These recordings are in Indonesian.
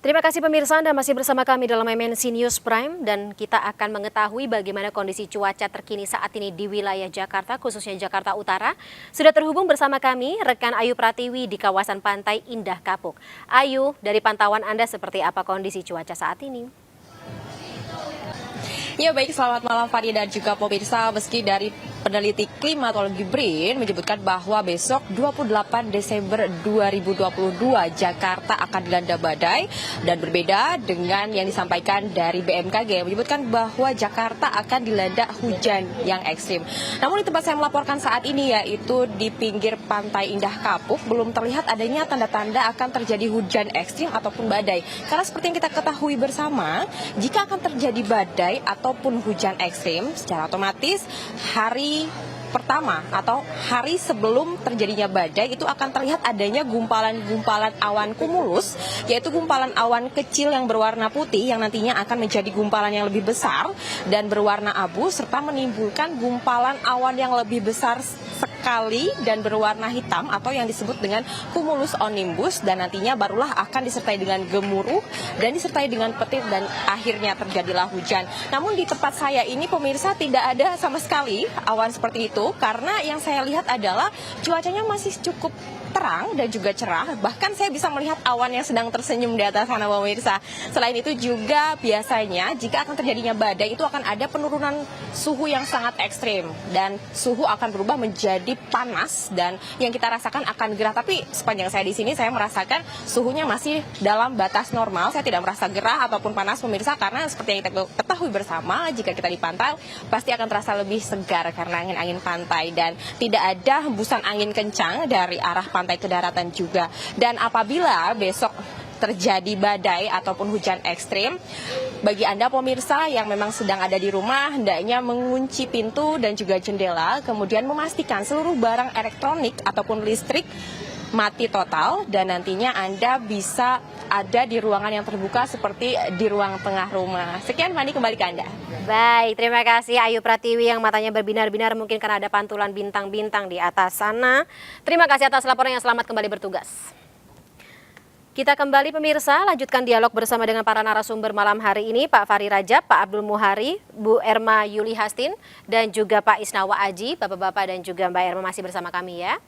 Terima kasih pemirsa, Anda masih bersama kami dalam MNC News Prime dan kita akan mengetahui bagaimana kondisi cuaca terkini saat ini di wilayah Jakarta, khususnya Jakarta Utara. Sudah terhubung bersama kami rekan Ayu Pratiwi di kawasan Pantai Indah Kapuk. Ayu, dari pantauan Anda seperti apa kondisi cuaca saat ini? Ya baik, selamat malam Fadi dan juga pemirsa. Meski dari peneliti klimatologi BRIN menyebutkan bahwa besok 28 Desember 2022 Jakarta akan dilanda badai, dan berbeda dengan yang disampaikan dari BMKG yang menyebutkan bahwa Jakarta akan dilanda hujan yang ekstrim. Namun di tempat saya melaporkan saat ini, yaitu di pinggir Pantai Indah Kapuk, belum terlihat adanya tanda-tanda akan terjadi hujan ekstrim ataupun badai. Karena seperti yang kita ketahui bersama, jika akan terjadi badai ataupun hujan ekstrim, secara otomatis hari pertama atau hari sebelum terjadinya badai itu akan terlihat adanya gumpalan-gumpalan awan kumulus, yaitu gumpalan awan kecil yang berwarna putih yang nantinya akan menjadi gumpalan yang lebih besar dan berwarna abu, serta menimbulkan gumpalan awan yang lebih besar sekali dan berwarna hitam atau yang disebut dengan cumulus onimbus, dan nantinya barulah akan disertai dengan gemuruh dan disertai dengan petir dan akhirnya terjadilah hujan. Namun di tempat saya ini pemirsa tidak ada sama sekali awan seperti itu, karena yang saya lihat adalah cuacanya masih cukup terang dan juga cerah. Bahkan saya bisa melihat awan yang sedang tersenyum di atas sana pemirsa. Selain itu juga biasanya jika akan terjadinya badai itu akan ada penurunan suhu yang sangat ekstrim dan suhu akan berubah menjadi panas, dan yang kita rasakan akan gerah. Tapi sepanjang saya di sini saya merasakan suhunya masih dalam batas normal. Saya tidak merasa gerah ataupun panas pemirsa, karena seperti yang kita ketahui bersama, jika kita di pantai pasti akan terasa lebih segar karena angin-angin pantai dan tidak ada hembusan angin kencang dari arah pantai ke daratan juga. Dan apabila besok terjadi badai ataupun hujan ekstrim, bagi Anda pemirsa yang memang sedang ada di rumah, hendaknya mengunci pintu dan juga jendela, kemudian memastikan seluruh barang elektronik ataupun listrik mati total, dan nantinya Anda bisa ada di ruangan yang terbuka seperti di ruang tengah rumah. Sekian, Fani, kembali ke Anda. Baik, terima kasih Ayu Pratiwi yang matanya berbinar-binar mungkin karena ada pantulan bintang-bintang di atas sana. Terima kasih atas laporan yang, selamat kembali bertugas. Kita kembali pemirsa, lanjutkan dialog bersama dengan para narasumber malam hari ini, Pak Fahri Rajab, Pak Abdul Muhari, Bu Erma Yuli Hastin, dan juga Pak Isnawa Aji. Bapak-bapak dan juga Mbak Erma masih bersama kami ya.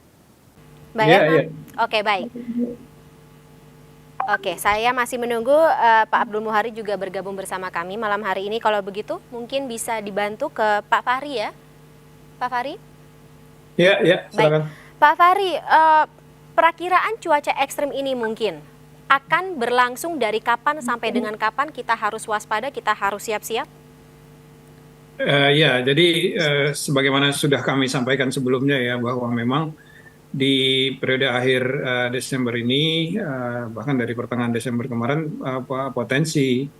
Mbak Erma? Ya. Oke, baik. Oke, saya masih menunggu Pak Abdul Muhari juga bergabung bersama kami malam hari ini. Kalau begitu mungkin bisa dibantu ke Pak Fahri ya. Pak Fahri? Ya, silakan. Baik. Pak Fahri, perakiraan cuaca ekstrim ini mungkin akan berlangsung dari kapan sampai dengan kapan kita harus waspada, kita harus siap-siap? Ya, jadi sebagaimana sudah kami sampaikan sebelumnya ya, bahwa memang di periode akhir Desember ini, bahkan dari pertengahan Desember kemarin, potensi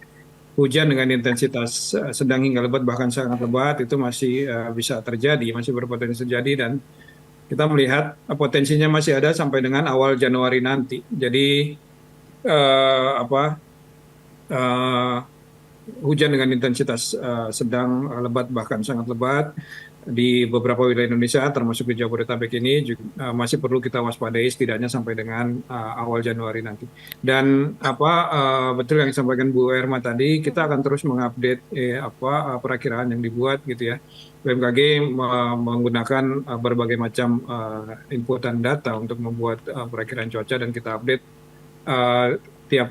hujan dengan intensitas sedang hingga lebat bahkan sangat lebat itu masih bisa terjadi, masih berpotensi terjadi, dan kita melihat potensinya masih ada sampai dengan awal Januari nanti. Jadi hujan dengan intensitas sedang, lebat bahkan sangat lebat di beberapa wilayah Indonesia termasuk di Jabodetabek ini juga, masih perlu kita waspadai setidaknya sampai dengan awal Januari nanti. Dan betul yang disampaikan Bu Erma tadi, kita akan terus mengupdate perakiraan yang dibuat gitu ya. BMKG menggunakan berbagai macam input dan data untuk membuat perakiraan cuaca, dan kita update tiap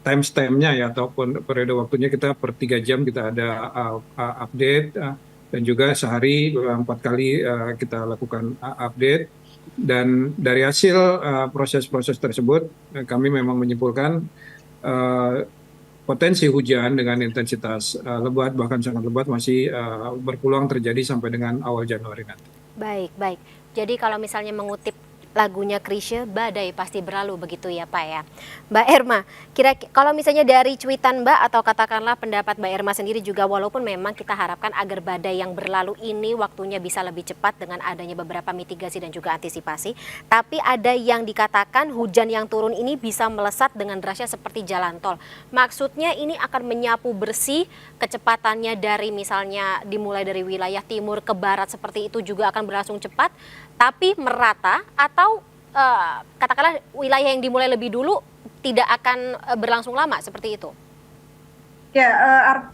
timestamp-nya ya, ataupun periode waktunya kita per 3 jam kita ada update, dan juga sehari 4 kali kita lakukan update. Dan dari hasil proses-proses tersebut kami memang menyimpulkan potensi hujan dengan intensitas lebat bahkan sangat lebat masih berpeluang terjadi sampai dengan awal Januari nanti. Baik. Jadi kalau misalnya mengutip lagunya Chrisye, badai pasti berlalu, begitu ya Pak ya. Mbak Erma, kalau misalnya dari cuitan Mbak atau katakanlah pendapat Mbak Erma sendiri juga, walaupun memang kita harapkan agar badai yang berlalu ini waktunya bisa lebih cepat dengan adanya beberapa mitigasi dan juga antisipasi, tapi ada yang dikatakan hujan yang turun ini bisa melesat dengan derasnya seperti jalan tol. Maksudnya ini akan menyapu bersih, kecepatannya dari misalnya dimulai dari wilayah timur ke barat seperti itu juga akan berlangsung cepat, tapi merata, atau katakanlah wilayah yang dimulai lebih dulu tidak akan berlangsung lama seperti itu? Ya,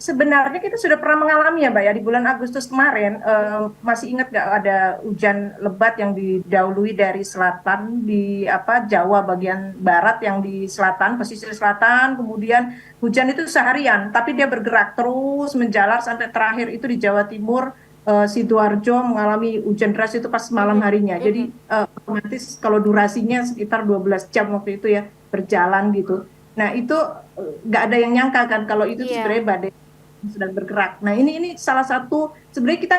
sebenarnya kita sudah pernah mengalami ya, Mbak ya, di bulan Agustus kemarin, masih ingat nggak ada hujan lebat yang didahului dari selatan di Jawa bagian barat yang di selatan, pesisir selatan, kemudian hujan itu seharian, tapi dia bergerak terus menjalar sampai terakhir itu di Jawa Timur, Sidoarjo mengalami hujan deras itu pas malam harinya. Jadi otomatis kalau durasinya sekitar 12 jam waktu itu ya berjalan gitu. Nah itu nggak ada yang nyangka kan kalau itu Iya. sebenarnya badai yang sedang bergerak. Nah ini salah satu sebenarnya kita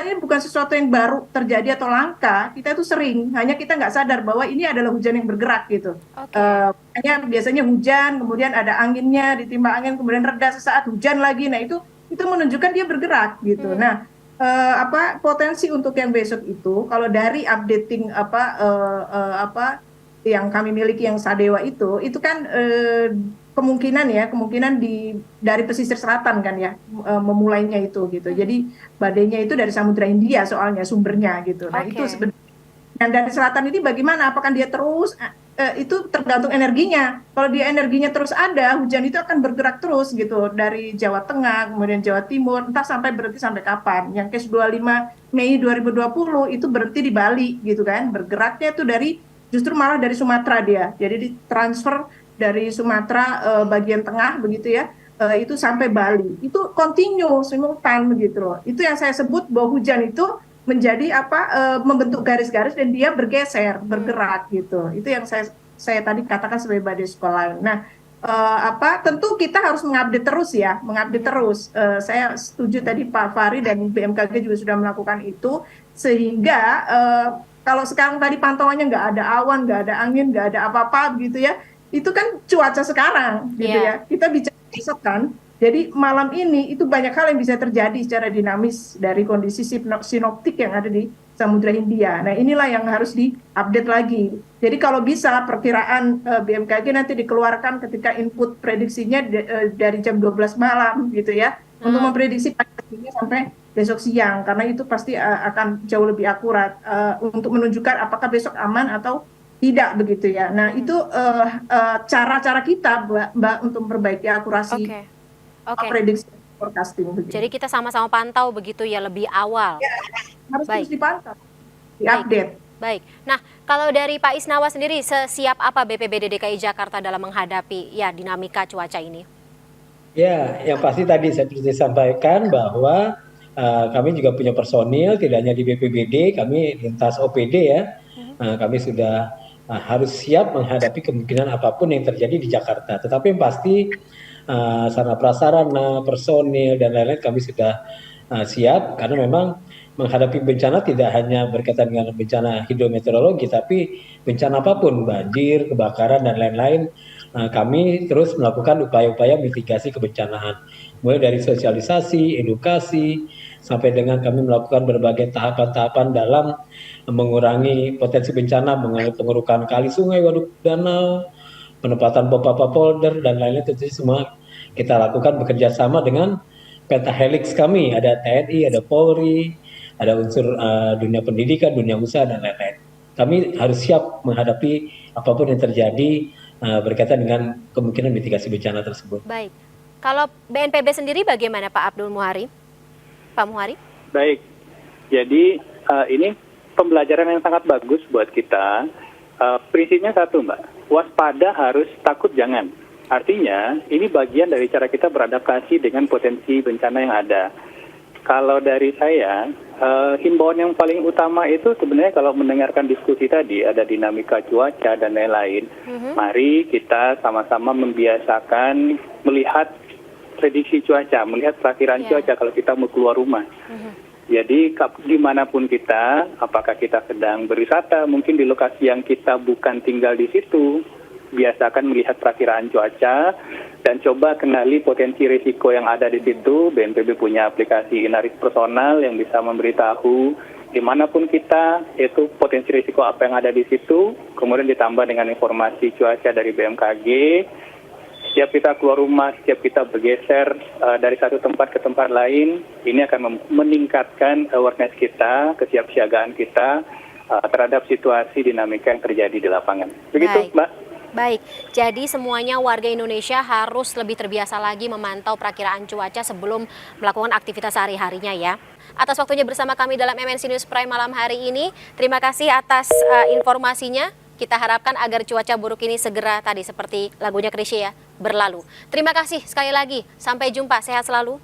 ini bukan sesuatu yang baru terjadi atau langka. Kita itu sering, hanya kita nggak sadar bahwa ini adalah hujan yang bergerak gitu. Oke. Makanya biasanya hujan, kemudian ada anginnya, ditimpa angin, kemudian reda sesaat hujan lagi. Nah itu menunjukkan dia bergerak gitu. Nah potensi untuk yang besok itu kalau dari updating yang kami miliki yang Sadewa itu kan kemungkinan dari pesisir selatan kan ya memulainya itu gitu. Jadi badainya itu dari Samudra Hindia soalnya sumbernya gitu. Nah itu Oke. sebenarnya. Dan dari selatan ini bagaimana? Apakah dia terus itu tergantung energinya. Kalau dia energinya terus ada, hujan itu akan bergerak terus gitu dari Jawa Tengah, kemudian Jawa Timur, entah sampai berhenti sampai kapan. Yang case 25 Mei 2020 itu berhenti di Bali gitu kan. Bergeraknya itu justru malah dari Sumatera dia. Jadi ditransfer dari Sumatera bagian tengah begitu ya. Itu sampai Bali. Itu continue simultan begitu loh. Itu yang saya sebut bahwa hujan itu menjadi membentuk garis-garis dan dia bergeser, bergerak gitu. Itu yang saya tadi katakan sebagai badai sekolah. Nah, tentu kita harus mengupdate terus ya, mengupdate terus. Saya setuju tadi Pak Fahri dan BMKG juga sudah melakukan itu sehingga kalau sekarang tadi pantauannya nggak ada awan, nggak ada angin, nggak ada apa-apa gitu ya, itu kan cuaca sekarang gitu ya. Kita bicara besok kan, jadi malam ini itu banyak hal yang bisa terjadi secara dinamis dari kondisi sinoptik yang ada di Samudra Hindia. Nah inilah yang harus diupdate lagi. Jadi kalau bisa perkiraan BMKG nanti dikeluarkan ketika input prediksinya dari jam 12 malam gitu ya, untuk memprediksi paginya sampai besok siang, karena itu pasti akan jauh lebih akurat untuk menunjukkan apakah besok aman atau tidak begitu ya. Nah itu cara-cara kita Mbak untuk memperbaiki akurasi prediksi forecasting. Begitu. Jadi kita sama-sama pantau begitu ya lebih awal. Ya, harus terus dipantau, diupdate. Baik. Nah, kalau dari Pak Isnawa sendiri, sesiap apa BPBD DKI Jakarta dalam menghadapi ya dinamika cuaca ini? Ya, yang pasti tadi saya sudah sampaikan bahwa kami juga punya personil, tidak hanya di BPBD, kami lintas OPD ya. Kami sudah harus siap menghadapi kemungkinan apapun yang terjadi di Jakarta. Tetapi yang pasti sarana prasarana, personil dan lain-lain kami sudah siap karena memang menghadapi bencana tidak hanya berkaitan dengan bencana hidrometeorologi, tapi bencana apapun, banjir, kebakaran dan lain-lain. Kami terus melakukan upaya-upaya mitigasi kebencanaan, mulai dari sosialisasi, edukasi, sampai dengan kami melakukan berbagai tahapan-tahapan dalam mengurangi potensi bencana, mengenai pengurukan kali, sungai, waduk, danau, penempatan pompa polder dan lain-lain. Tentu semua kita lakukan bekerja sama dengan pentahelix kami, ada TNI, ada Polri, ada unsur dunia pendidikan, dunia usaha dan lain-lain. Kami harus siap menghadapi apapun yang terjadi berkaitan dengan kemungkinan mitigasi bencana tersebut. Baik. Kalau BNPB sendiri bagaimana Pak Abdul Muhari? Pak Muhari? Baik. Jadi ini pembelajaran yang sangat bagus buat kita. Prinsipnya satu, Mbak. Waspada harus, takut jangan. Artinya ini bagian dari cara kita beradaptasi dengan potensi bencana yang ada. Kalau dari saya, himbauan yang paling utama itu sebenarnya kalau mendengarkan diskusi tadi, ada dinamika cuaca dan lain-lain, mari kita sama-sama membiasakan melihat prediksi cuaca, melihat perakiraan cuaca kalau kita mau keluar rumah. Jadi dimanapun kita, apakah kita sedang berwisata, mungkin di lokasi yang kita bukan tinggal di situ, biasakan melihat perakiraan cuaca dan coba kenali potensi risiko yang ada di situ. BNPB punya aplikasi Inaris Personal yang bisa memberitahu dimanapun kita itu potensi risiko apa yang ada di situ. Kemudian ditambah dengan informasi cuaca dari BMKG. Setiap kita keluar rumah, setiap kita bergeser dari satu tempat ke tempat lain, ini akan meningkatkan awareness kita, kesiapsiagaan kita terhadap situasi dinamika yang terjadi di lapangan. Begitu, Baik. Mbak. Baik, jadi semuanya warga Indonesia harus lebih terbiasa lagi memantau perakiraan cuaca sebelum melakukan aktivitas sehari-harinya ya. Atas waktunya bersama kami dalam MNC News Prime malam hari ini, terima kasih atas informasinya. Kita harapkan agar cuaca buruk ini segera tadi seperti lagunya Chrisye ya, berlalu. Terima kasih sekali lagi, sampai jumpa, sehat selalu.